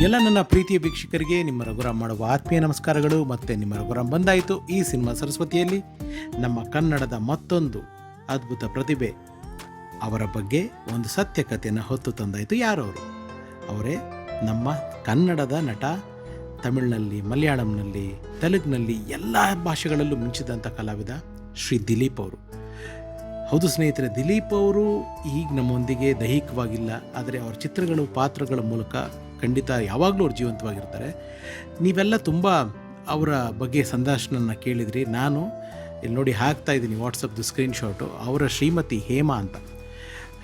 ಎಲ್ಲ ನನ್ನ ಪ್ರೀತಿಯ ವೀಕ್ಷಕರಿಗೆ ನಿಮ್ಮ ರಘುರಾಮ್ ಮಾಡುವ ಆತ್ಮೀಯ ನಮಸ್ಕಾರಗಳು. ಮತ್ತು ನಿಮ್ಮ ರಘುರಾಮ್ ಬಂದಾಯಿತು. ಈ ಸಿನಿಮಾ ಸರಸ್ವತಿಯಲ್ಲಿ ನಮ್ಮ ಕನ್ನಡದ ಮತ್ತೊಂದು ಅದ್ಭುತ ಪ್ರತಿಭೆ ಅವರ ಬಗ್ಗೆ ಒಂದು ಸತ್ಯ ಕಥೆಯನ್ನು ಹೊತ್ತು ತಂದಾಯಿತು. ಯಾರವರು? ಅವರೇ ನಮ್ಮ ಕನ್ನಡದ ನಟ. ತಮಿಳಿನಲ್ಲಿ, ಮಲಯಾಳಂನಲ್ಲಿ, ತೆಲುಗಿನಲ್ಲಿ ಎಲ್ಲ ಭಾಷೆಗಳಲ್ಲೂ ಮಿಂಚಿದಂಥ ಕಲಾವಿದ ಶ್ರೀ ದಿಲೀಪ್ ಅವರು. ಹೌದು ಸ್ನೇಹಿತರೆ, ದಿಲೀಪ್ ಅವರು ಈಗ ನಮ್ಮೊಂದಿಗೆ ದೈಹಿಕವಾಗಿಲ್ಲ, ಆದರೆ ಅವರ ಚಿತ್ರಗಳು, ಪಾತ್ರಗಳ ಮೂಲಕ ಖಂಡಿತ ಯಾವಾಗಲೂ ಅವ್ರು ಜೀವಂತವಾಗಿರ್ತಾರೆ. ನೀವೆಲ್ಲ ತುಂಬ ಅವರ ಬಗ್ಗೆ ಸಂದರ್ಶನ ಕೇಳಿದ್ರಿ. ನಾನು ಇಲ್ಲಿ ನೋಡಿ ಹಾಕ್ತಾ ಇದ್ದೀನಿ ವಾಟ್ಸಪ್ದು ಸ್ಕ್ರೀನ್ಶಾಟು. ಅವರ ಶ್ರೀಮತಿ ಹೇಮಾ ಅಂತ,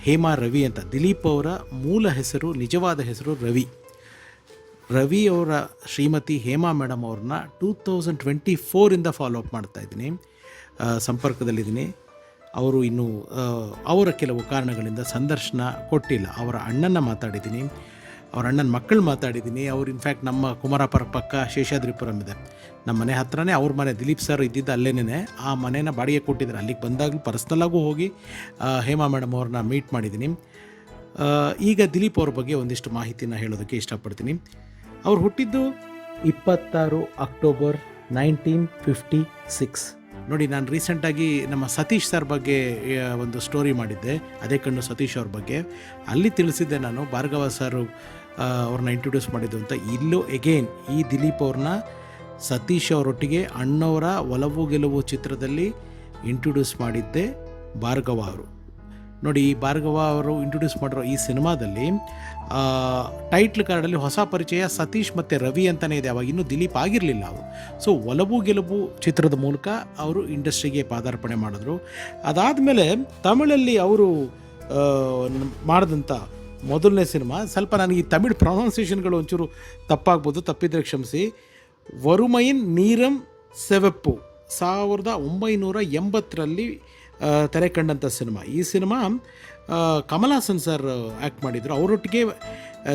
ಹೇಮಾ ರವಿ ಅಂತ. ದಿಲೀಪ್ ಅವರ ಮೂಲ ಹೆಸರು, ನಿಜವಾದ ಹೆಸರು ರವಿ ಅವರ ಶ್ರೀಮತಿ ಹೇಮಾ ಮೇಡಮ್ ಅವ್ರನ್ನ 2024 ಫಾಲೋ ಅಪ್ ಮಾಡ್ತಾಯಿದ್ದೀನಿ, ಸಂಪರ್ಕದಲ್ಲಿದ್ದೀನಿ. ಅವರು ಇನ್ನೂ ಅವರ ಕೆಲವು ಕಾರಣಗಳಿಂದ ಸಂದರ್ಶನ ಕೊಟ್ಟಿಲ್ಲ. ಅವರ ಅಣ್ಣನ ಮಾತಾಡಿದ್ದೀನಿ, ಅವ್ರ ಅಣ್ಣನ ಮಕ್ಕಳು ಮಾತಾಡಿದ್ದೀನಿ. ಅವ್ರು ಇನ್ಫ್ಯಾಕ್ಟ್ ನಮ್ಮ ಕುಮಾರಪುರ ಪಕ್ಕ ಶೇಷಾದ್ರಿಪುರಂ ಇದೆ, ನಮ್ಮ ಮನೆ ಹತ್ರನೇ ಅವ್ರ ಮನೆ. ದಿಲೀಪ್ ಸರ್ ಇದ್ದಿದ್ದು ಅಲ್ಲೇನೇ. ಆ ಮನೇನ ಬಾಡಿಗೆ ಕೊಟ್ಟಿದ್ದಾರೆ. ಅಲ್ಲಿಗೆ ಬಂದಾಗಲೂ ಪರ್ಸ್ನಲ್ಲಾಗೂ ಹೋಗಿ ಹೇಮಾ ಮೇಡಮ್ ಅವ್ರನ್ನ ಮೀಟ್ ಮಾಡಿದ್ದೀನಿ. ಈಗ ದಿಲೀಪ್ ಅವ್ರ ಬಗ್ಗೆ ಒಂದಿಷ್ಟು ಮಾಹಿತಿನ ಹೇಳೋದಕ್ಕೆ ಇಷ್ಟಪಡ್ತೀನಿ. ಅವ್ರು ಹುಟ್ಟಿದ್ದು 26 ಅಕ್ಟೋಬರ್ 1956. ನೋಡಿ, ನಾನು ರೀಸೆಂಟಾಗಿ ನಮ್ಮ ಸತೀಶ್ ಸರ್ ಬಗ್ಗೆ ಒಂದು ಸ್ಟೋರಿ ಮಾಡಿದ್ದೆ, ಅದೇ ಕಣ್ಣು ಸತೀಶ್ ಅವ್ರ ಬಗ್ಗೆ. ಅಲ್ಲಿ ತಿಳಿಸಿದ್ದೆ ನಾನು, ಭಾರ್ಗವ ಸರ್ ಅವ್ರನ್ನ ಇಂಟ್ರೊಡ್ಯೂಸ್ ಮಾಡಿದ್ದು ಅಂತ. ಇಲ್ಲೂ ಎಗೇನ್ ಈ ದಿಲೀಪ್ ಅವ್ರನ್ನ ಸತೀಶ್ ಅವರೊಟ್ಟಿಗೆ ಅಣ್ಣವರ ಒಲವು ಗೆಲುವು ಚಿತ್ರದಲ್ಲಿ ಇಂಟ್ರೊಡ್ಯೂಸ್ ಮಾಡಿದ್ದೆ ಭಾರ್ಗವ ಅವರು. ನೋಡಿ, ಈ ಭಾರ್ಗವ ಅವರು ಇಂಟ್ರೊಡ್ಯೂಸ್ ಮಾಡಿರೋ ಈ ಸಿನಿಮಾದಲ್ಲಿ ಟೈಟ್ಲ್ ಕಾರ್ಡಲ್ಲಿ ಹೊಸ ಪರಿಚಯ ಸತೀಶ್ ಮತ್ತು ರವಿ ಅಂತಲೇ ಇದೆ. ಅವಾಗ ಇನ್ನೂ ದಿಲೀಪ್ ಆಗಿರಲಿಲ್ಲ ಅವರು. ಸೊ ಒಲವು ಗೆಲುವು ಚಿತ್ರದ ಮೂಲಕ ಅವರು ಇಂಡಸ್ಟ್ರಿಗೆ ಪಾದಾರ್ಪಣೆ ಮಾಡಿದ್ರು. ಅದಾದಮೇಲೆ ತಮಿಳಲ್ಲಿ ಅವರು ಮಾಡಿದಂಥ ಮೊದಲನೇ ಸಿನಿಮಾ, ಸ್ವಲ್ಪ ನನಗೆ ಈ ತಮಿಳ್ ಪ್ರೊನೌನ್ಸಿಯೇಷನ್ಗಳು ಒಂಚೂರು ತಪ್ಪಾಗ್ಬೋದು, ತಪ್ಪಿದ್ರೆ ಕ್ಷಮಿಸಿ. ವರುಮೈನ್ ನೀರಂ ಸೆವೆಪ್ಪು 1980ರಲ್ಲಿ ತೆರೆ ಕಂಡಂಥ ಸಿನಿಮಾ. ಈ cinema Kamal Haasan sir act ಮಾಡಿದರು, ಅವರೊಟ್ಟಿಗೆ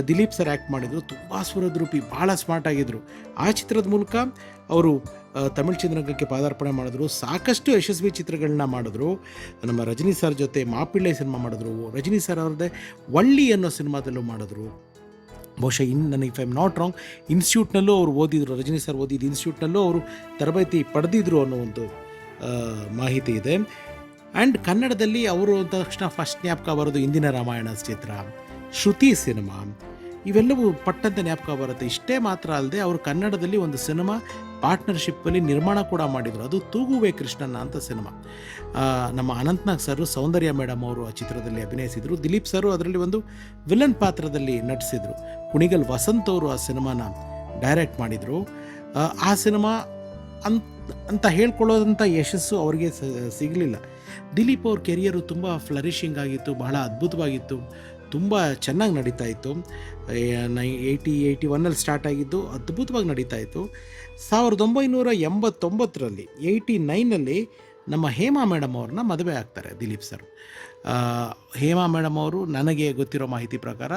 ದಿಲೀಪ್ ಸರ್ ಆ್ಯಕ್ಟ್ ಮಾಡಿದರು. ತುಂಬ ಸ್ವರದ್ರೂಪಿ, ಭಾಳ ಸ್ಮಾರ್ಟ್ ಆಗಿದ್ದರು. ಆ ಚಿತ್ರದ ಮೂಲಕ ಅವರು ತಮಿಳ್ ಚಿತ್ರರಂಗಕ್ಕೆ ಪಾದಾರ್ಪಣೆ ಮಾಡಿದ್ರು. ಸಾಕಷ್ಟು ಯಶಸ್ವಿ ಚಿತ್ರಗಳನ್ನ ಮಾಡಿದ್ರು. ನಮ್ಮ ರಜನಿ ಸರ್ ಜೊತೆ ಮಾಪಿಳ್ಳೆ ಸಿನಿಮಾ ಮಾಡಿದ್ರು. ರಜನಿ ಸರ್ ಅವ್ರದ್ದೇ ವಳ್ಳಿ ಅನ್ನೋ ಸಿನಿಮಾದಲ್ಲೂ ಮಾಡಿದ್ರು. ಬಹುಶಃ ನನಗೆ if I am not wrong ಇನ್ಸ್ಟಿಟ್ಯೂಟ್ನಲ್ಲೂ ಅವರು ಓದಿದರು. ರಜನಿ ಸರ್ ಓದಿದ್ದು ಇನ್ಸ್ಟಿಟ್ಯೂಟ್ನಲ್ಲೂ ಅವರು ತರಬೇತಿ ಪಡೆದಿದ್ರು ಅನ್ನೋ ಒಂದು ಮಾಹಿತಿ ಇದೆ. ಆ್ಯಂಡ್ ಕನ್ನಡದಲ್ಲಿ ಅವರು ಅಂದ ತಕ್ಷಣ ಫಸ್ಟ್ ಜ್ಞಾಪಕ ಬರೋದು ಇಂದಿನ ರಾಮಾಯಣ ಚಿತ್ರ, ಶ್ರುತಿ ಸಿನಿಮಾ, ಇವೆಲ್ಲವೂ ಪಟ್ಟಂತೆ ಜ್ಞಾಪಕ ಬರುತ್ತೆ. ಇಷ್ಟೇ ಮಾತ್ರ ಅಲ್ಲದೆ ಅವರು ಕನ್ನಡದಲ್ಲಿ ಒಂದು ಸಿನಿಮಾ ಪಾರ್ಟ್ನರ್ಶಿಪ್ಪಲ್ಲಿ ನಿರ್ಮಾಣ ಕೂಡ ಮಾಡಿದರು. ಅದು ತೂಗುವೆ ಕೃಷ್ಣಣ್ಣ ಅಂತ ಸಿನಿಮಾ. ನಮ್ಮ ಅನಂತ್ನಾಗ್ ಸರ್, ಸೌಂದರ್ಯ ಮೇಡಮ್ ಅವರು ಆ ಚಿತ್ರದಲ್ಲಿ ಅಭಿನಯಿಸಿದರು. ದಿಲೀಪ್ ಸರು ಅದರಲ್ಲಿ ಒಂದು ವಿಲನ್ ಪಾತ್ರದಲ್ಲಿ ನಟಿಸಿದರು. ಕುಣಿಗಲ್ ವಸಂತ್ ಅವರು ಆ ಸಿನಿಮಾನ ಡೈರೆಕ್ಟ್ ಮಾಡಿದರು. ಆ ಸಿನಿಮಾ ಅಂತ ಹೇಳ್ಕೊಳ್ಳೋದಂಥ ಯಶಸ್ಸು ಅವರಿಗೆ ಸಿಗಲಿಲ್ಲ. ದಿಲೀಪ್ ಅವ್ರ ಕೆರಿಯರು ತುಂಬ ಫ್ಲರಿಷಿಂಗ್ ಆಗಿತ್ತು, ಬಹಳ ಅದ್ಭುತವಾಗಿತ್ತು, ತುಂಬ ಚೆನ್ನಾಗಿ ನಡೀತಾ ಇತ್ತು. 81ರಲ್ಲಿ ಸ್ಟಾರ್ಟ್ ಆಗಿದ್ದು ಅದ್ಭುತವಾಗಿ ನಡೀತಾ ಇತ್ತು. 1989ರಲ್ಲಿ 89ನಲ್ಲಿ ನಮ್ಮ ಹೇಮಾ ಮೇಡಮ್ ಅವ್ರನ್ನ ಮದುವೆ ಆಗ್ತಾರೆ ದಿಲೀಪ್ ಸರ್. ಹೇಮಾ ಮೇಡಮ್ ಅವರು ನನಗೆ ಗೊತ್ತಿರೋ ಮಾಹಿತಿ ಪ್ರಕಾರ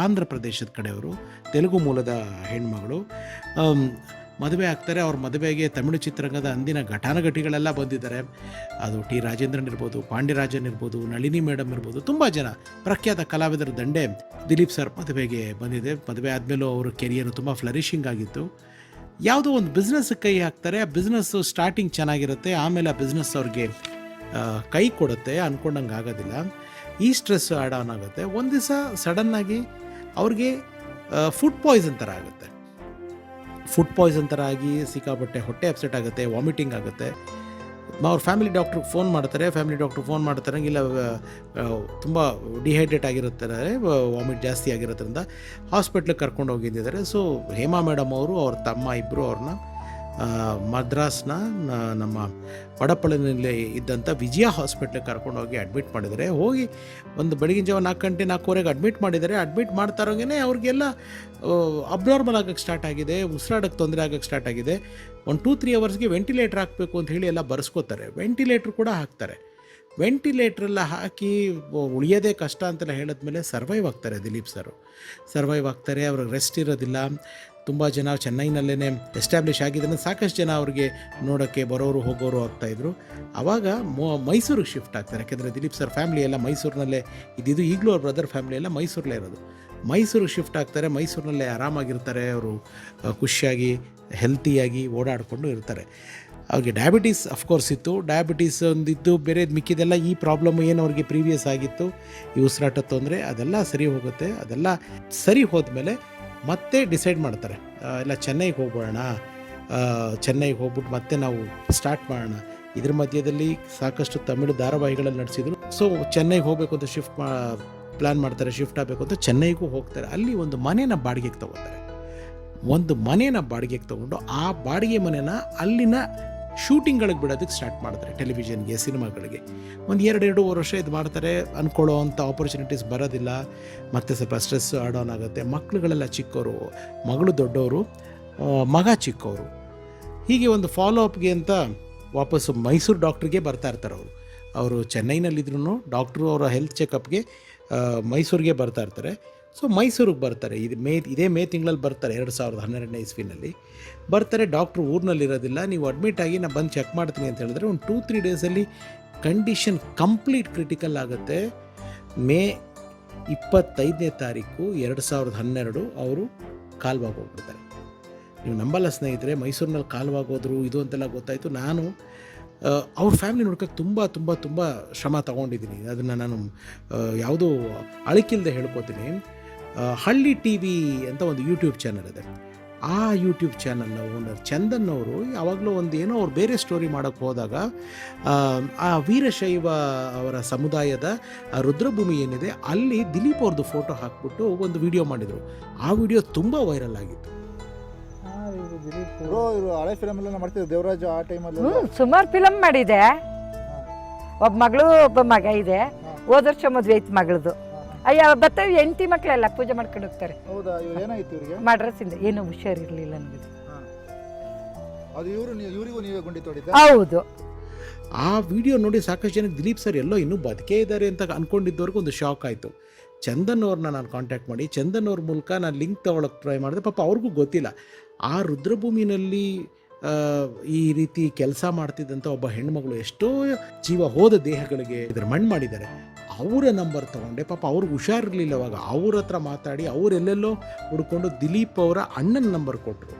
ಆಂಧ್ರ ಪ್ರದೇಶದ ಕಡೆಯವರು, ತೆಲುಗು ಮೂಲದ ಹೆಣ್ಮಗಳು. ಮದುವೆ ಆಗ್ತಾರೆ. ಅವ್ರ ಮದುವೆಗೆ ತಮಿಳು ಚಿತ್ರರಂಗದ ಅಂದಿನ ಘಟಾನುಘಟಿಗಳೆಲ್ಲ ಬಂದಿದ್ದಾರೆ. ಅದು ಟಿ ರಾಜೇಂದ್ರನ್ ಇರ್ಬೋದು, ಪಾಂಡ್ಯರಾಜನ್ ಇರ್ಬೋದು, ನಳಿನಿ ಮೇಡಮ್ ಇರ್ಬೋದು, ತುಂಬ ಜನ ಪ್ರಖ್ಯಾತ ಕಲಾವಿದರ ದಂಡೆ ದಿಲೀಪ್ ಸರ್ ಮದುವೆಗೆ ಬಂದಿದೆ. ಮದುವೆ ಆದಮೇಲೂ ಅವ್ರ ಕೆರಿಯರು ತುಂಬ ಫ್ಲರಿಷಿಂಗ್ ಆಗಿತ್ತು. ಯಾವುದೋ ಒಂದು ಬಿಸ್ನೆಸ್ಗೆ ಕೈ ಹಾಕ್ತಾರೆ. ಆ ಬಿಸ್ನೆಸ್ಸು ಸ್ಟಾರ್ಟಿಂಗ್ ಚೆನ್ನಾಗಿರುತ್ತೆ, ಆಮೇಲೆ ಆ ಬಿಸ್ನೆಸ್ ಅವ್ರಿಗೆ ಕೈ ಕೊಡುತ್ತೆ, ಅಂದ್ಕೊಂಡಂಗೆ ಆಗೋದಿಲ್ಲ. ಈ ಸ್ಟ್ರೆಸ್ ಆ್ಯಡ್ ಆನ್ ಆಗುತ್ತೆ. ಒಂದು ದಿವಸ ಸಡನ್ನಾಗಿ ಅವ್ರಿಗೆ ಫುಡ್ ಪಾಯ್ಸನ್ ಥರ ಆಗುತ್ತೆ. ಫುಡ್ ಪಾಯ್ಸನ್ ಥರ ಆಗಿ ಸಿಕ್ಕಾಪಟ್ಟೆ ಹೊಟ್ಟೆ ಅಪ್ಸೆಟ್ ಆಗುತ್ತೆ, ವಾಮಿಟಿಂಗ್ ಆಗುತ್ತೆ. ಅವ್ರ ಫ್ಯಾಮಿಲಿ ಡಾಕ್ಟ್ರಿಗೆ ಫೋನ್ ಮಾಡ್ತಾರೆ. ಇಲ್ಲ ತುಂಬ ಡಿಹೈಡ್ರೇಟ್ ಆಗಿರುತ್ತಾರೆ, ವಾಮಿಟ್ ಜಾಸ್ತಿ ಆಗಿರೋದ್ರಿಂದ ಹಾಸ್ಪಿಟ್ಲಿಗೆ ಕರ್ಕೊಂಡು ಹೋಗಿದ್ದಾರೆ. ಸೊ ಹೇಮಾ ಮೇಡಮ್ ಅವರು ಅವ್ರ ತಮ್ಮ ಇಬ್ಬರು ಅವ್ರನ್ನ ಮದ್ರಾಸ್ನ ನಮ್ಮ ಪಡಪಳ್ಳಿನಲ್ಲಿ ಇದ್ದಂಥ ವಿಜಯ ಹಾಸ್ಪಿಟ್ಲಿಗೆ ಕರ್ಕೊಂಡೋಗಿ ಅಡ್ಮಿಟ್ ಮಾಡಿದ್ದಾರೆ. ಹೋಗಿ ಒಂದು ಬೆಳಗಿನ ಜಾವ 4:00-4:15 ಅಡ್ಮಿಟ್ ಮಾಡಿದ್ದಾರೆ. ಅಡ್ಮಿಟ್ ಮಾಡ್ತಾ ಇರೋಂಗೆ ಅವ್ರಿಗೆಲ್ಲ ಅಬ್ನಾರ್ಮಲ್ ಆಗೋಕ್ಕೆ ಸ್ಟಾರ್ಟ್ ಆಗಿದೆ, ಉಸಿರಾಡೋಕ್ಕೆ ತೊಂದರೆ ಆಗೋಕ್ಕೆ ಸ್ಟಾರ್ಟ್ ಆಗಿದೆ. 1-2-3 ಅವರ್ಸ್ಗೆ ವೆಂಟಿಲೇಟರ್ ಹಾಕಬೇಕು ಅಂತ ಹೇಳಿ ಎಲ್ಲ ಬರ್ಸ್ಕೋತಾರೆ. ವೆಂಟಿಲೇಟ್ರ್ ಕೂಡ ಹಾಕ್ತಾರೆ. ವೆಂಟಿಲೇಟ್ರೆಲ್ಲ ಹಾಕಿ ಉಳಿಯೋದೇ ಕಷ್ಟ ಅಂತೆಲ್ಲ ಹೇಳಿದ್ಮೇಲೆ ಸರ್ವೈವ್ ಆಗ್ತಾರೆ ದಿಲೀಪ್ ಸರು. ಅವ್ರಿಗೆ ರೆಸ್ಟ್ ಇರೋದಿಲ್ಲ. ತುಂಬ ಜನ ಚೆನ್ನೈನಲ್ಲೇ ಎಸ್ಟಾಬ್ಲಿಷ್ ಆಗಿದ್ದನ್ನು ಸಾಕಷ್ಟು ಜನ ಅವ್ರಿಗೆ ನೋಡೋಕ್ಕೆ ಬರೋರು ಹೋಗೋರು ಆಗ್ತಾಯಿದ್ರು. ಆವಾಗ ಮೈಸೂರಿಗೆ ಶಿಫ್ಟ್ ಆಗ್ತಾರೆ. ಯಾಕೆಂದರೆ ದಿಲೀಪ್ ಸರ್ ಫ್ಯಾಮಿಲಿ ಎಲ್ಲ ಮೈಸೂರಿನಲ್ಲೇ ಇದ್ದಿದ್ದು. ಈಗಲೂ ಅವ್ರ ಬ್ರದರ್ ಫ್ಯಾಮಿಲಿ ಎಲ್ಲ ಮೈಸೂರಲ್ಲೇ ಇರೋದು. ಮೈಸೂರಿಗೆ ಶಿಫ್ಟ್ ಆಗ್ತಾರೆ. ಮೈಸೂರಿನಲ್ಲೇ ಆರಾಮಾಗಿರ್ತಾರೆ ಅವರು, ಖುಷಿಯಾಗಿ ಹೆಲ್ತಿಯಾಗಿ ಓಡಾಡಿಕೊಂಡು ಇರ್ತಾರೆ. ಅವ್ರಿಗೆ ಡಯಾಬಿಟೀಸ್ ಅಫ್ಕೋರ್ಸ್ ಇತ್ತು. ಡಯಾಬಿಟೀಸ್ ಒಂದಿದ್ದು ಬೇರೆ ಮಿಕ್ಕಿದೆಲ್ಲ ಈ ಪ್ರಾಬ್ಲಮ್ ಏನು ಅವ್ರಿಗೆ ಪ್ರೀವಿಯಸ್ ಆಗಿತ್ತು, ಈ ಉಸಿರಾಟ ತೊಂದರೆ, ಅದೆಲ್ಲ ಸರಿ ಹೋಗುತ್ತೆ. ಅದೆಲ್ಲ ಸರಿ ಹೋದ್ಮೇಲೆ ಮತ್ತೆ ಡಿಸೈಡ್ ಮಾಡ್ತಾರೆ, ಇಲ್ಲ ಚೆನ್ನೈಗೆ ಹೋಗ್ಬೋಣ, ಚೆನ್ನೈಗೆ ಹೋಗ್ಬಿಟ್ಟು ಮತ್ತೆ ನಾವು ಸ್ಟಾರ್ಟ್ ಮಾಡೋಣ. ಇದ್ರ ಮಧ್ಯದಲ್ಲಿ ಸಾಕಷ್ಟು ತಮಿಳು ಧಾರಾವಾಹಿಗಳಲ್ಲಿ ನಡೆಸಿದ್ರು. ಸೊ ಚೆನ್ನೈಗೆ ಹೋಗಬೇಕು ಅಂತ ಪ್ಲ್ಯಾನ್ ಮಾಡ್ತಾರೆ, ಶಿಫ್ಟ್ ಆಗಬೇಕು ಅಂತ ಚೆನ್ನೈಗೂ ಹೋಗ್ತಾರೆ. ಅಲ್ಲಿ ಒಂದು ಮನೇನ ಬಾಡಿಗೆಗೆ ತೊಗೋತಾರೆ. ಒಂದು ಮನೇನ ಬಾಡಿಗೆಗೆ ತೊಗೊಂಡು ಆ ಬಾಡಿಗೆ ಮನೇನ ಅಲ್ಲಿನ ಶೂಟಿಂಗ್ಗಳಿಗೆ ಬಿಡೋದಕ್ಕೆ ಸ್ಟಾರ್ಟ್ ಮಾಡ್ತಾರೆ. ಟೆಲಿವಿಷನ್ಗೆ, ಸಿನಿಮಾಗಳಿಗೆ ಒಂದು 2-2.5 ವರ್ಷ ಇದು ಮಾಡ್ತಾರೆ. ಅಂದ್ಕೊಳ್ಳೋ ಅಂಥ ಆಪರ್ಚುನಿಟೀಸ್ ಬರೋದಿಲ್ಲ. ಮತ್ತು ಸ್ವಲ್ಪ ಸ್ಟ್ರೆಸ್ ಆಡೋನ್ ಆಗುತ್ತೆ. ಮಕ್ಕಳುಗಳೆಲ್ಲ ಚಿಕ್ಕವರು, ಮಗಳು ದೊಡ್ಡವರು, ಮಗ ಚಿಕ್ಕವರು. ಹೀಗೆ ಒಂದು ಫಾಲೋ ಅಪ್ಗೆ ಅಂತ ವಾಪಸ್ಸು ಮೈಸೂರು ಡಾಕ್ಟ್ರಿಗೆ ಬರ್ತಾ ಇರ್ತಾರೆ. ಅವರು ಚೆನ್ನೈನಲ್ಲಿದ್ರೂ ಡಾಕ್ಟ್ರು ಅವರ ಹೆಲ್ತ್ ಚೆಕಪ್ಗೆ ಮೈಸೂರಿಗೆ ಬರ್ತಾ ಇರ್ತಾರೆ. ಸೊ ಮೈಸೂರಿಗೆ ಬರ್ತಾರೆ. ಇದೇ ಮೇ ತಿಂಗಳಲ್ಲಿ ಬರ್ತಾರೆ, 2012ನೇ ಇಸ್ವಿನಲ್ಲಿ ಬರ್ತಾರೆ. ಡಾಕ್ಟ್ರು ಊರಿನಲ್ಲಿರೋದಿಲ್ಲ. ನೀವು ಅಡ್ಮಿಟ್ ಆಗಿ ನಾನು ಬಂದು ಚೆಕ್ ಮಾಡ್ತೀನಿ ಅಂತ ಹೇಳಿದ್ರೆ ಒಂದು 2-3 ಡೇಸಲ್ಲಿ ಕಂಡೀಷನ್ ಕಂಪ್ಲೀಟ್ ಕ್ರಿಟಿಕಲ್ ಆಗುತ್ತೆ. ಮೇ 25ನೇ ತಾರೀಕು 2012 ಅವರು ಕಾಲ್ವಾಗಿ ಹೋಗ್ಬಿಡ್ತಾರೆ. ನೀವು ನಂಬಲ್ಲ ಸ್ನೇಹಿತರೆ, ಮೈಸೂರಿನಲ್ಲಿ ಕಾಲ್ವಾಗೋದ್ರು ಇದು ಅಂತೆಲ್ಲ ಗೊತ್ತಾಯಿತು. ನಾನು ಅವ್ರ ಫ್ಯಾಮಿಲಿ ನೋಡ್ಕೋಕ್ಕೆ ತುಂಬ ತುಂಬ ತುಂಬ ಶ್ರಮ ತೊಗೊಂಡಿದ್ದೀನಿ. ಅದನ್ನು ನಾನು ಯಾವುದೂ ಅಳಿಕಿಲ್ಲದೆ ಹೇಳ್ಕೊತೀನಿ. ಹಳ್ಳಿ ಟಿ ವಿ ಅಂತ ಒಂದು ಯೂಟ್ಯೂಬ್ ಚಾನಲ್ ಇದೆ. ಆ ಯೂಟ್ಯೂಬ್ ಚಾನಲ್ನ ಓನರ್ ಚಂದನ್ ಅವರು ಯಾವಾಗಲೂ ಒಂದು ಏನೋ ಅವ್ರು ಬೇರೆ ಸ್ಟೋರಿ ಮಾಡೋಕ್ಕೆ ಹೋದಾಗ ಆ ವೀರಶೈವ ಅವರ ಸಮುದಾಯದ ರುದ್ರಭೂಮಿ ಏನಿದೆ ಅಲ್ಲಿ ದಿಲೀಪ್ ಅವ್ರದ್ದು ಫೋಟೋ ಹಾಕ್ಬಿಟ್ಟು ಒಂದು ವಿಡಿಯೋ ಮಾಡಿದರು. ಆ ವಿಡಿಯೋ ತುಂಬ ವೈರಲ್ ಆಗಿತ್ತು. ಹಳೆ ಫಿಲಮ್ ಎಲ್ಲ ಮಾಡ್ತಿದ್ರು ದೇವರಾಜ್ ಆ ಟೈಮಲ್ಲಿ. ಸುಮಾರು ಫಿಲಮ್ ಮಾಡಿದೆ. ಒಬ್ಬ ಮಗಳು ಒಬ್ಬ ಮಗ ಇದೆ. ಹೋದ ವರ್ಷ ಮದುವೆ ಐತಿ ಮಗಳದು. ಅಯ್ಯ ಬರ್ತವೆ ಹೆಂಡತಿ ಮಕ್ಕಳೆಲ್ಲ ಪೂಜೆ ಮಾಡ್ಕೊಂಡು ಹೋಗ್ತಾರೆ. ಹೌದಾ? ಏನಾಯ್ತು ಇವರಿಗೆ? ಮಾಡ್ರಸಿಂದ ಏನೋ ಹುಷಾರಿರ್ಲಿಲ್ಲ ನನಗೆ. ಅದು ಇವರಿಗೂ ನೀವೇ ಗುಂಡಿ ತೋಡಿದ್ದ? ಹೌದು. ಆ ವಿಡಿಯೋ ನೋಡಿ ಸಾಕಷ್ಟು ಜನಕ್ಕೆ ದಿಲೀಪ್ ಸರ್ ಎಲ್ಲೋ ಇನ್ನೂ ಬದುಕೇ ಇದ್ದಾರೆ ಅಂತ ಅಂದ್ಕೊಂಡಿದ್ದವ್ರಿಗೂ ಒಂದು ಶಾಕ್ ಆಯಿತು. ಚಂದನ್ ಅವ್ರನ್ನ ನಾನು ಕಾಂಟ್ಯಾಕ್ಟ್ ಮಾಡಿ ಚಂದನ್ ಅವ್ರ ಮೂಲಕ ನಾನು ಲಿಂಕ್ ತೊಗೊಳಕ್ಕೆ ಟ್ರೈ ಮಾಡಿದೆ. ಪಾಪ ಅವ್ರಿಗೂ ಗೊತ್ತಿಲ್ಲ ಆ ರುದ್ರಭೂಮಿನಲ್ಲಿ ಈ ರೀತಿ ಕೆಲಸ ಮಾಡ್ತಿದ್ದಂಥ ಒಬ್ಬ ಹೆಣ್ಮಗಳು ಎಷ್ಟೋ ಜೀವ ಹೋದ ದೇಹಗಳಿಗೆ ಇದರ ಮಣ್ಣು ಮಾಡಿದ್ದಾರೆ. ಅವರ ನಂಬರ್ ತೊಗೊಂಡೆ. ಪಾಪ ಅವ್ರಿಗೆ ಹುಷಾರಿರಲಿಲ್ಲ. ಅವಾಗ ಅವ್ರ ಹತ್ರ ಮಾತಾಡಿ ಅವರೆಲ್ಲೆಲ್ಲೋ ಹುಡ್ಕೊಂಡು ದಿಲೀಪ್ ಅವರ ಅಣ್ಣನ ನಂಬರ್ ಕೊಟ್ಟರು.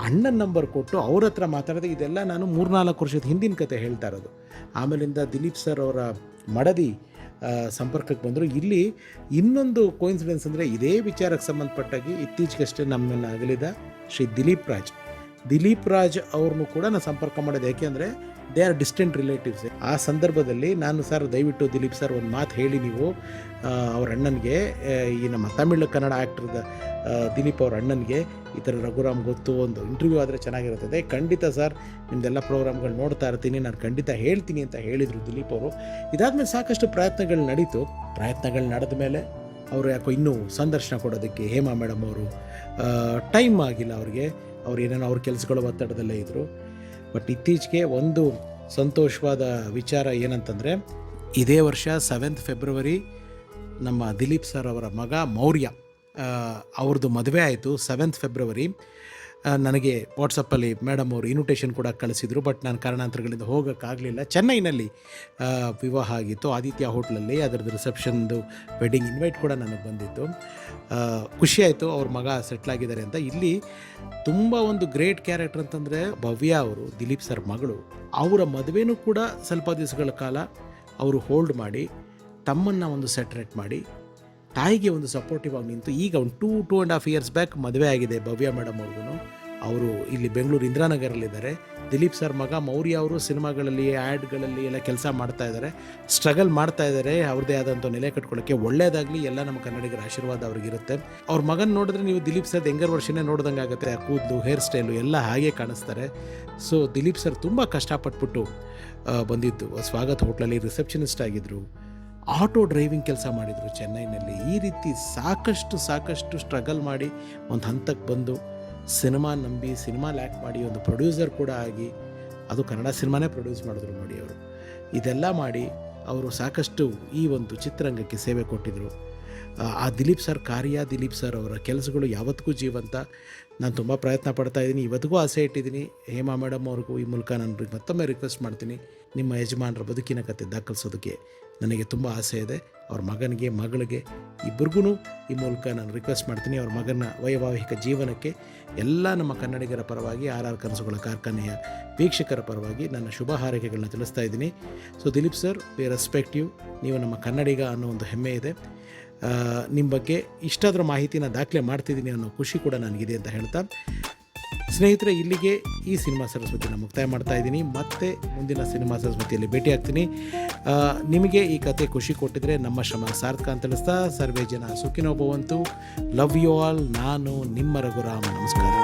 ಅಣ್ಣನ ನಂಬರ್ ಕೊಟ್ಟು ಅವ್ರ ಹತ್ರ ಮಾತಾಡಿದೆ. ಇದೆಲ್ಲ ನಾನು 3-4 ವರ್ಷದ ಹಿಂದಿನ ಕತೆ ಹೇಳ್ತಾ ಇರೋದು. ಆಮೇಲಿಂದ ದಿಲೀಪ್ ಸರ್ ಅವರ ಮಡದಿ ಸಂಪರ್ಕಕ್ಕೆ ಬಂದರು. ಇಲ್ಲಿ ಇನ್ನೊಂದು ಕೋಇನ್ಸಿಡೆನ್ಸ್ ಅಂದರೆ ಇದೇ ವಿಚಾರಕ್ಕೆ ಸಂಬಂಧಪಟ್ಟಾಗಿ ಇತ್ತೀಚೆಗಷ್ಟೇ ನಮ್ಮನ್ನು ಅಗಲಿದ ಶ್ರೀ ದಿಲೀಪ್ ರಾಜ್ ಅವ್ರನ್ನೂ ಕೂಡ ನಾನು ಸಂಪರ್ಕ ಮಾಡಿದೆ. ಯಾಕೆಂದರೆ ದೇ ಆರ್ ಡಿಸ್ಟೆಂಟ್ ರಿಲೇಟಿವ್ಸ್. ಆ ಸಂದರ್ಭದಲ್ಲಿ ನಾನು ಸರ್ ದಯವಿಟ್ಟು ದಿಲೀಪ್ ಸರ್ ಒಂದು ಮಾತು ಹೇಳಿ ನೀವು ಅವ್ರ ಅಣ್ಣನಿಗೆ, ಈ ನಮ್ಮ ತಮಿಳು ಕನ್ನಡ ಆ್ಯಕ್ಟ್ರದ ದಿಲೀಪ್ ಅವ್ರ ಅಣ್ಣನಿಗೆ ಈ ಥರ ರಘುರಾಮ್ ಗೊತ್ತು, ಒಂದು ಇಂಟರ್ವ್ಯೂ ಆದರೆ ಚೆನ್ನಾಗಿರುತ್ತದೆ. ಖಂಡಿತ ಸರ್ ನಿಮ್ಮದೆಲ್ಲ ಪ್ರೋಗ್ರಾಮ್ಗಳು ನೋಡ್ತಾ ಇರ್ತೀನಿ, ನಾನು ಖಂಡಿತ ಹೇಳ್ತೀನಿ ಅಂತ ಹೇಳಿದರು ದಿಲೀಪ್ ಅವರು. ಇದಾದಮೇಲೆ ಸಾಕಷ್ಟು ಪ್ರಯತ್ನಗಳು ನಡೀತು. ಪ್ರಯತ್ನಗಳು ನಡೆದ ಮೇಲೆ ಅವರು ಯಾಕೋ ಇನ್ನೂ ಸಂದರ್ಶನ ಕೊಡೋದಕ್ಕೆ ಹೇಮಾ ಮೇಡಮ್ ಅವರು ಟೈಮ್ ಆಗಿಲ್ಲ ಅವ್ರಿಗೆ. ಅವ್ರು ಏನೇನೋ ಅವ್ರ ಕೆಲಸಗಳು ಒತ್ತಡದಲ್ಲೇ ಇದ್ದರು. ಬಟ್ ಇತ್ತೀಚೆಗೆ ಒಂದು ಸಂತೋಷವಾದ ವಿಚಾರ ಏನಂತಂದರೆ, ಇದೇ ವರ್ಷ 7th ಫೆಬ್ರವರಿ ನಮ್ಮ ದಿಲೀಪ್ ಸರ್ ಅವರ ಮಗ ಮೌರ್ಯ ಅವ್ರದ್ದು ಮದುವೆ ಆಯಿತು. 7th ಫೆಬ್ರವರಿ ನನಗೆ ವಾಟ್ಸಪ್ಪಲ್ಲಿ ಮೇಡಮ್ ಅವರು ಇನ್ವಿಟೇಷನ್ ಕೂಡ ಕಳಿಸಿದರು. ಬಟ್ ನಾನು ಕಾರಣಾಂತರಗಳಿಂದ ಹೋಗೋಕ್ಕಾಗಲಿಲ್ಲ. ಚೆನ್ನೈನಲ್ಲಿ ವಿವಾಹ ಆಗಿತ್ತು, ಆದಿತ್ಯ ಹೋಟ್ಲಲ್ಲಿ. ಅದರದ್ದು ರಿಸೆಪ್ಷನ್ದು ವೆಡ್ಡಿಂಗ್ ಇನ್ವೈಟ್ ಕೂಡ ನನಗೆ ಬಂದಿತ್ತು. ಖುಷಿಯಾಯಿತು ಅವ್ರ ಮಗ ಸೆಟ್ಲಾಗಿದ್ದಾರೆ ಅಂತ. ಇಲ್ಲಿ ತುಂಬ ಒಂದು ಗ್ರೇಟ್ ಕ್ಯಾರೆಕ್ಟರ್ ಅಂತಂದರೆ ಭವ್ಯ ಅವರು, ದಿಲೀಪ್ ಸರ್ ಮಗಳು. ಅವರ ಮದುವೆನೂ ಕೂಡ ಸ್ವಲ್ಪ ದಿವಸಗಳ ಕಾಲ ಅವರು ಹೋಲ್ಡ್ ಮಾಡಿ ತಮ್ಮನ್ನು ಒಂದು ಸೆಟ್ರೇಟ್ ಮಾಡಿ ತಾಯಿಗೆ ಒಂದು ಸಪೋರ್ಟಿವ್ ಆಗಿ ನಿಂತು ಈಗ ಒಂದು 2.5 ಇಯರ್ಸ್ ಬ್ಯಾಕ್ ಮದುವೆ ಆಗಿದೆ ಭವ್ಯ ಮೇಡಮ್ ಅವ್ರಿಗೂ. ಅವರು ಇಲ್ಲಿ ಬೆಂಗಳೂರು ಇಂದಿರಾನಗರಲ್ಲಿದ್ದಾರೆ. ದಿಲೀಪ್ ಸರ್ ಮಗ ಮೌರ್ಯ ಅವರು ಸಿನಿಮಾಗಳಲ್ಲಿ, ಆ್ಯಡ್ಗಳಲ್ಲಿ ಎಲ್ಲ ಕೆಲಸ ಮಾಡ್ತಾ ಇದ್ದಾರೆ, ಸ್ಟ್ರಗಲ್ ಮಾಡ್ತಾ ಇದ್ದಾರೆ ಅವ್ರದ್ದೇ ಆದಂಥ ನೆಲೆ ಕಟ್ಕೊಳ್ಳೋಕ್ಕೆ. ಒಳ್ಳೆಯದಾಗಲಿ, ಎಲ್ಲ ನಮ್ಮ ಕನ್ನಡಿಗರ ಆಶೀರ್ವಾದ ಅವ್ರಿಗಿರುತ್ತೆ. ಅವ್ರ ಮಗನ ನೋಡಿದ್ರೆ ನೀವು ದಿಲೀಪ್ ಸರ್ ಯಂಗರ್ ವರ್ಷನೇ ನೋಡ್ದಂಗೆ ಆಗುತ್ತೆ. ಆ ಕೂದಲು, ಹೇರ್ ಸ್ಟೈಲು ಎಲ್ಲ ಹಾಗೆ ಕಾಣಿಸ್ತಾರೆ. ಸೊ ದಿಲೀಪ್ ಸರ್ ತುಂಬ ಕಷ್ಟಪಟ್ಬಿಟ್ಟು ಬಂದಿದ್ದು. ಸ್ವಾಗತ್ ಹೋಟ್ಲಲ್ಲಿ ರಿಸೆಪ್ಷನಿಸ್ಟ್ ಆಗಿದ್ದರು, ಆಟೋ ಡ್ರೈವಿಂಗ್ ಕೆಲಸ ಮಾಡಿದರು ಚೆನ್ನೈನಲ್ಲಿ. ಈ ರೀತಿ ಸಾಕಷ್ಟು ಸ್ಟ್ರಗಲ್ ಮಾಡಿ ಒಂದು ಹಂತಕ್ಕೆ ಬಂದು ಸಿನಿಮಾ ನಂಬಿ ಸಿನಿಮಾಲಿ ಆ್ಯಕ್ಟ್ ಮಾಡಿ ಒಂದು ಪ್ರೊಡ್ಯೂಸರ್ ಕೂಡ ಆಗಿ, ಅದು ಕನ್ನಡ ಸಿನಿಮಾನೇ ಪ್ರೊಡ್ಯೂಸ್ ಮಾಡಿದ್ರು ನೋಡಿ ಅವರು. ಇದೆಲ್ಲ ಮಾಡಿ ಅವರು ಸಾಕಷ್ಟು ಈ ಒಂದು ಚಿತ್ರರಂಗಕ್ಕೆ ಸೇವೆ ಕೊಟ್ಟಿದ್ದರು. ಆ ದಿಲೀಪ್ ಸರ್ ಕಾರ್ಯ, ದಿಲೀಪ್ ಸರ್ ಅವರ ಕೆಲಸಗಳು ಯಾವತ್ತಿಗೂ ಜೀವಂತ. ನಾನು ತುಂಬ ಪ್ರಯತ್ನ ಪಡ್ತಾಯಿದ್ದೀನಿ, ಇವತ್ತಿಗೂ ಆಸೆ ಇಟ್ಟಿದ್ದೀನಿ. ಹೇಮಾ ಮೇಡಮ್ ಅವ್ರಿಗೂ ಈ ಮೂಲಕ ನಾನು ಮತ್ತೊಮ್ಮೆ ರಿಕ್ವೆಸ್ಟ್ ಮಾಡ್ತೀನಿ, ನಿಮ್ಮ ಯಜಮಾನರ ಬದುಕಿನ ಕತೆ ದಾಖಲಿಸೋದಕ್ಕೆ ನನಗೆ ತುಂಬ ಆಸೆ ಇದೆ. ಅವ್ರ ಮಗನಿಗೆ, ಮಗಳಿಗೆ ಇಬ್ಬರಿಗೂ ಈ ಮೂಲಕ ನಾನು ರಿಕ್ವೆಸ್ಟ್ ಮಾಡ್ತೀನಿ, ಅವ್ರ ಮಗನ ವೈವಾಹಿಕ ಜೀವನಕ್ಕೆ ಎಲ್ಲ ನಮ್ಮ ಕನ್ನಡಿಗರ ಪರವಾಗಿ RR ಕನಸುಗಳ ಕಾರ್ಖಾನೆಯ ವೀಕ್ಷಕರ ಪರವಾಗಿ ನನ್ನ ಶುಭ ಹಾರೈಕೆಗಳನ್ನ ತಿಳಿಸ್ತಾ ಇದ್ದೀನಿ. So Dileep sir, we respect you. ನೀವು ನಮ್ಮ ಕನ್ನಡಿಗ ಅನ್ನೋ ಒಂದು ಹೆಮ್ಮೆ ಇದೆ. ನಿಮ್ಮ ಬಗ್ಗೆ ಇಷ್ಟಾದರೂ ಮಾಹಿತಿನ ದಾಖಲೆ ಮಾಡ್ತಿದ್ದೀನಿ ಅನ್ನೋ ಖುಷಿ ಕೂಡ ನನಗಿದೆ ಅಂತ ಹೇಳ್ತಾ, ಸ್ನೇಹಿತರೆ, ಇಲ್ಲಿಗೆ ಈ ಸಿನಿಮಾ ಸರಸ್ವತಿನ ಮುಕ್ತಾಯ ಮಾಡ್ತಾ ಇದ್ದೀನಿ. ಮತ್ತೆ ಮುಂದಿನ ಸಿನಿಮಾ ಸರಸ್ವತಿಯಲ್ಲಿ ಭೇಟಿ ಆಗ್ತೀನಿ. ನಿಮಗೆ ಈ ಕತೆ ಖುಷಿ ಕೊಟ್ಟಿದ್ರೆ ನಮ್ಮ ಶ್ರಮ ಸಾರ್ಥಕ ಅಂತ ತಿಳಿಸ್ತಾ, ಸರ್ವೇ ಜನ ಸುಖಿನೋ ಭವಂತು. Love you all. ನಾನು ನಿಮ್ಮ ರಘುರಾಮ್. ನಮಸ್ಕಾರ.